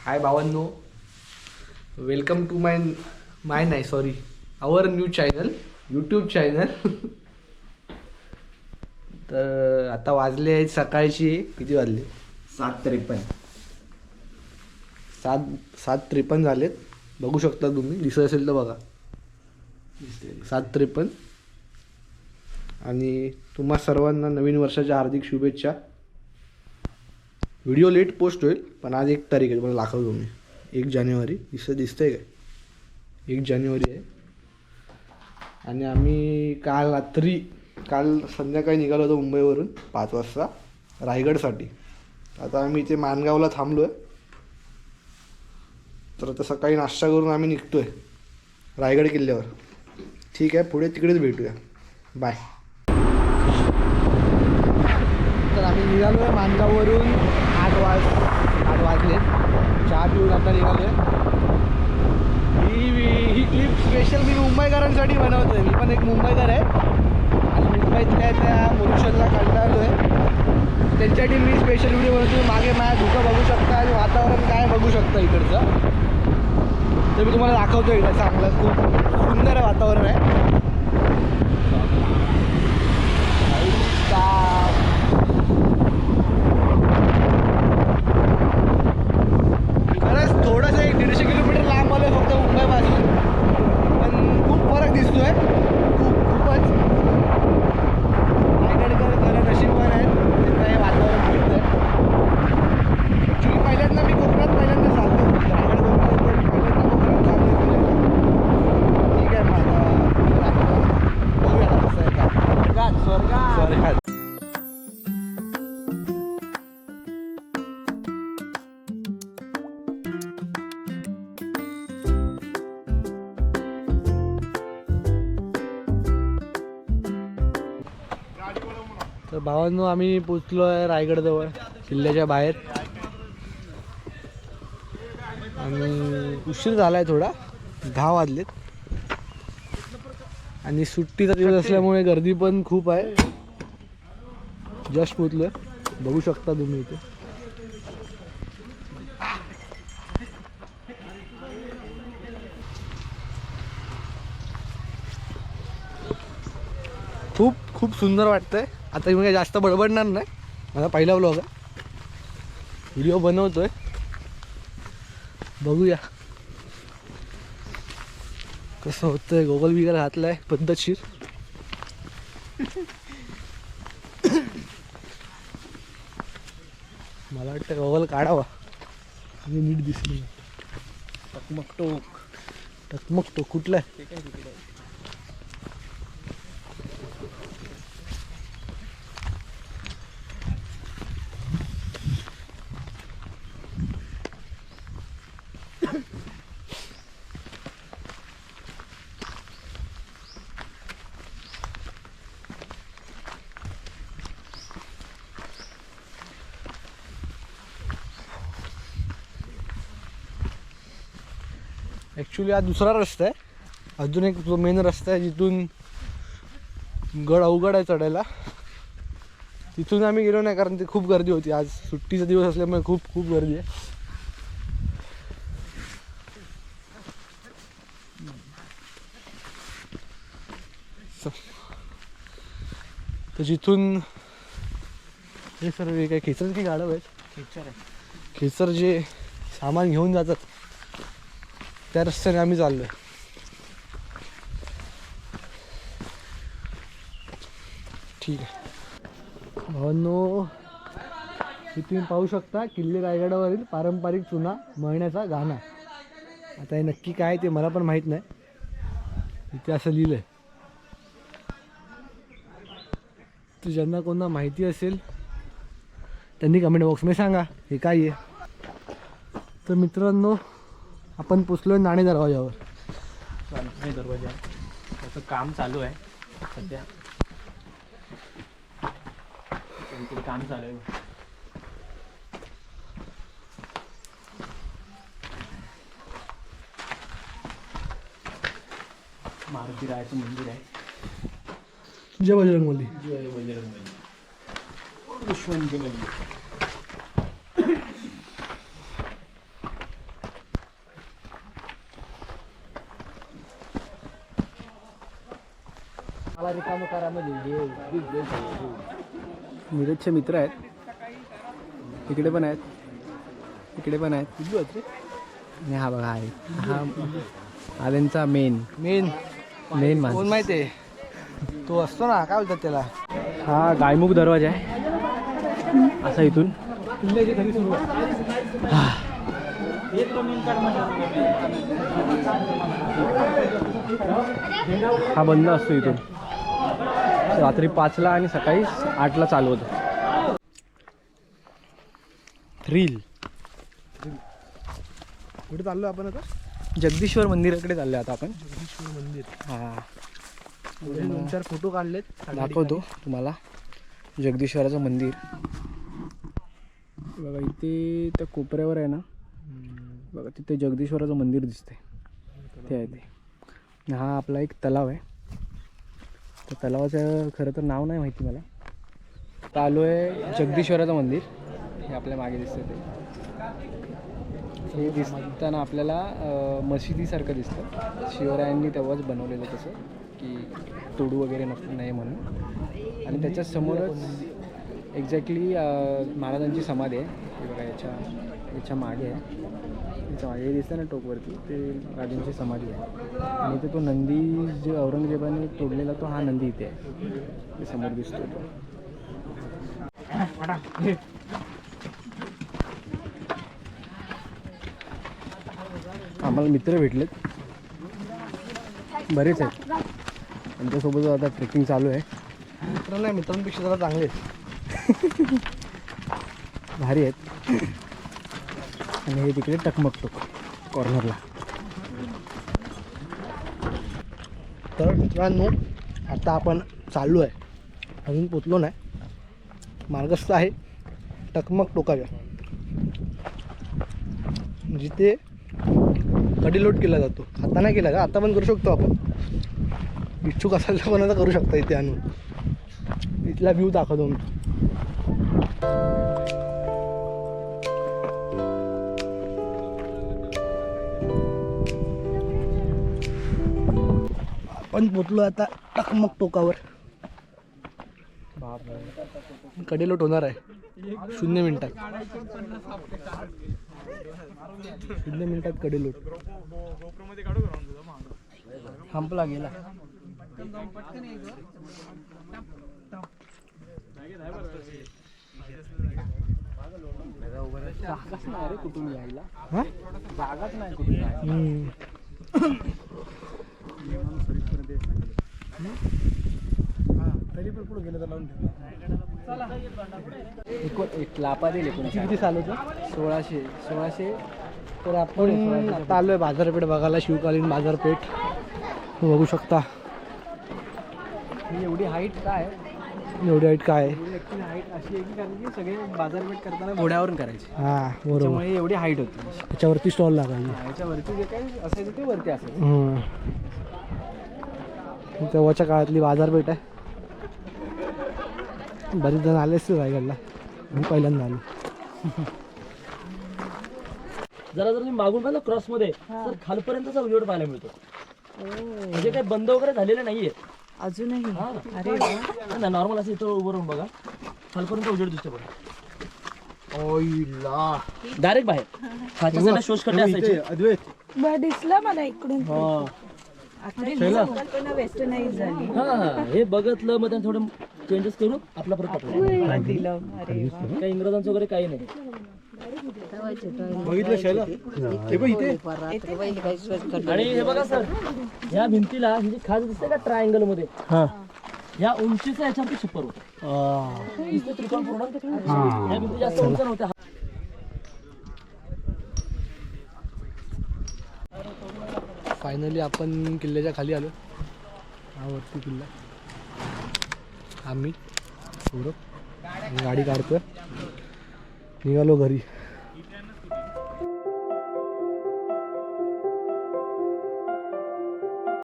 हाय भावांनो, welcome to माय नाही sorry आवर new channel, YouTube channel. तर आता वाजले आहेत सकाळची किती वाजले? 7:53. 7:53 झालेत. बघू शकता तुम्ही, दिसत असेल तर बघा. 7:53. आणि तुम्हा सर्वांना नवीन वर्षाच्या हार्दिक शुभेच्छा. व्हिडिओ लेट पोस्ट होईल, पण आज 1 तारीख आहे. मला दाखवतो तुम्ही 1 जानेवारी दिसतंय काय? 1 जानेवारी आहे. आणि आम्ही काल संध्याकाळी निघालो होतो मुंबईवरून 5 वाजता रायगडसाठी. आता आम्ही इथे माणगावला थांबलो आहे. तर आता सकाळी नाश्ता करून आम्ही निघतो आहे रायगड किल्ल्यावर. ठीक आहे, पुढे तिकडेच भेटूया. बाय. तर आम्ही निघालो आहे माणगाववरून 8 वाजले. चहा पिऊन आता निघालो आहे. ही क्लिप स्पेशल मी मुंबईकरांसाठी बनवतो आहे. मी पण एक मुंबईकर आहे आणि मुंबईतल्या त्या मोरुशनला कंटाळलो आहे. त्यांच्यासाठी मी स्पेशल व्हिडिओ बनवतो. मागे माझ्या धुकं बघू शकता आणि वातावरण काय बघू शकता इकडचं. तर मी तुम्हाला दाखवतो एकदा. चांगलं खूप सुंदर वातावरण आहे. खरंच थोडंसं 150 किलोमीटर लांब आलं फक्त मुंबईपासून, पण खूप फरक दिसतो आहे. खूपच रायगडकर खरं नशीबवान आहेत, त्यांना हे वातावरण मिळतं आहे. ॲक्च्युली पहिल्यांदा मी पहिल्यांदा चाललो रायगड पहिल्यांदा कोकणात चाललो. ठीक आहे, मग आता बघूया कसं आहे का. स्वर्गात तर भावांनो, आम्ही पोचलो आहे रायगडजवळ किल्ल्याच्या बाहेर. आणि उशीर झाला आहे थोडा, 10 वाजलेत. आणि सुट्टीचा दिवस असल्यामुळे गर्दी पण खूप आहे. जस्ट पोचलो आहे, बघू शकता तुम्ही इथे. खूप सुंदर वाटतंय. आता मी काही जास्त बडबडणार नाही, माझा पहिला व्लॉग आहे. व्हिडिओ बनवतोय, बघूया कसं होतंय. गोगल बिगर घातलाय पद्धतशीर. मला वाटतं गोगल काढावा म्हणजे नीट दिसली. टकमक टोक कुठला आहे? ॲक्च्युली हा दुसरा रस्ता आहे. अजून एक जो मेन रस्ता आहे जिथून गड अवघड आहे चढायला, तिथून आम्ही गेलो नाही कारण ती खूप गर्दी होती. आज सुट्टीचा दिवस असल्यामुळे खूप गर्दी आहे. तर जिथून हे सर्व काय खेचर की गाडव आहेत, खेचर जे सामान घेऊन जातात त्या रस्त्याने आम्ही चाललो आहे. ठीक आहे भावांनो, इथे तुम्ही पाहू शकता किल्ले रायगडावरील पारंपरिक चुना मळण्याचा गाणा. आता हे नक्की काय ते मला पण माहीत नाही. इथे असं लिहिलं आहे. तर ज्यांना कोणाला माहिती असेल त्यांनी कमेंट बॉक्समध्ये सांगा हे काय आहे. तर मित्रांनो, आपण पोचलो नाणे दरवाजावर. नाणे दरवाजा त्याचं काम चालू आहे सध्या. काम चालू आहे. मारुती रायाचं मंदिर आहे. जय बजरंगबली. जय बजरंगबली. दुश्मन के मंदिर. नीरजचे मित्र आहेत, इकडे पण आहेत, इकडे पण आहेत. आणि हा बघा आहे, हा त्यांचा मेन माणूस. कोण माहिती आहे, तो असतो ना, काय बोलतात त्याला, हा गायमुख दरवाजा आहे असा इथून. हा बंद असतो इथून, रात्री 5ला आणि सकाळी 8ला चालू होतं. थ्रिल. कुठे चाललो आपण आता? जगदीश्वर मंदिराकडे चाललो आता आपण. जगदीश्वर मंदिर. हा, 2-4 फोटो काढलेत, दाखवतो तुम्हाला. जगदीश्वराचं मंदिर बघा, इथे त्या कोपऱ्यावर आहे ना बघा, तिथे जगदीश्वराचं मंदिर दिसते, ते आहे ते. हा आपला एक तलाव आहे, त्या तलावाचं खरं तर नाव नाही माहिती मला. आता आलो आहे जगदीश्वराचं मंदिर, हे आपल्या मागे दिसतं ते. हे दिसताना आपल्याला मशिदीसारखं दिसतं. शिवरायांनी तेव्हाच बनवलेलं तसं, की तोडू वगैरे नाही म्हणून. आणि त्याच्या समोरच एक्झॅक्टली महाराजांची समाधी आहे. हे बघा, याच्या मागे आहे, याच्या मागे हे दिसतं ना टोकवरती, ते राजांची समाधी आहे. आणि इथे तो नंदी जे औरंगजेबाने तोडलेला, तो हा नंदी इथे आहे, ते समोर दिसतो तो. आम्हाला मित्र भेटलेत, बरेच आहेत, त्यांच्यासोबत आता ट्रेकिंग चालू आहे. मित्र नाही, मित्रांपेक्षा जरा चांगले आहेत. भारी आहेत. आणि हे तिकडे टकमकतो कॉर्नरला. तर मित्रांनो, आता आपण चाललो आहे, अजून पोचलो नाही. मार्गस्थ आहे टकमक टोकाव्या, जिथे कडेलोट केला जातो. आता नाही केला का, आता पण करू शकतो आपण. इच्छुक असाल तर पण आता करू शकता इथे आणून. इथला व्ह्यू दाखवतो मी. आपण पोचलो आता टकमक टोकावर. कडेलोट होणार आहे 0 मिनिटात. 0 मिनिटात कडेलोट. संपला गेला. जागाच नाही रे कुठून यायला. जागाच नाही कुठून. तरी पण पुढे गेलं तर लावून एक लापा दिले. किती साल होतं? 1600. तर आपण आता आलो आहे बाजारपेठ बघायला, शिवकालीन बाजारपेठ. बघू शकता. एवढी हाईट काय आहे? ॲक्च्युली हाईट अशी आहे की कारण की सगळे बाजारपेठ करताना घोड्यावरून करायचे. हां बरोबर, त्यामुळे एवढी हाईट होती. त्याच्यावरती स्टॉल लागायचे. याच्यावरती जे काही असायचं ते वरती असायचं. तेव्हाच्या काळातली बाजारपेठ आहे. बरेच जण आले असते रायगडला, मी पहिल्यांदा आलो. जरा जर तुम्ही मागून पाहिलं क्रॉसमध्ये तर खालपर्यंतचा उजेड पाहायला मिळतो. म्हणजे काही बंद वगैरे झालेलं नाहीये अजूनही. अरे नॉर्मल असं इथं उभं राहून बघा, खालपर्यंत उजेड दिसतो बघा. डायरेक्ट बाहेर शोषखड्डे असायचे. दिसलं मला इकडून. संकल्पना वेस्टर्नाइज झाली. हे बघितलं, मग त्यांनी थोडं चेंजेस करून आपला परत दिलं. अरे काही इंग्रजांचं वगैरे काही नाही. आणि हे बघा सर, या भिंतीला ही जी खाज दिसते का ट्रायंगल मध्ये, या उंचीचा याच्यावरती छप्पर होतं. त्रिकोण पूर्ण या भिंती जास्त उंच नव्हत्या. फायनली आपण किल्ल्याच्या खाली आलो. हा वरती किल्ला. आम्ही गाडी काढतोय, निघालो घरी.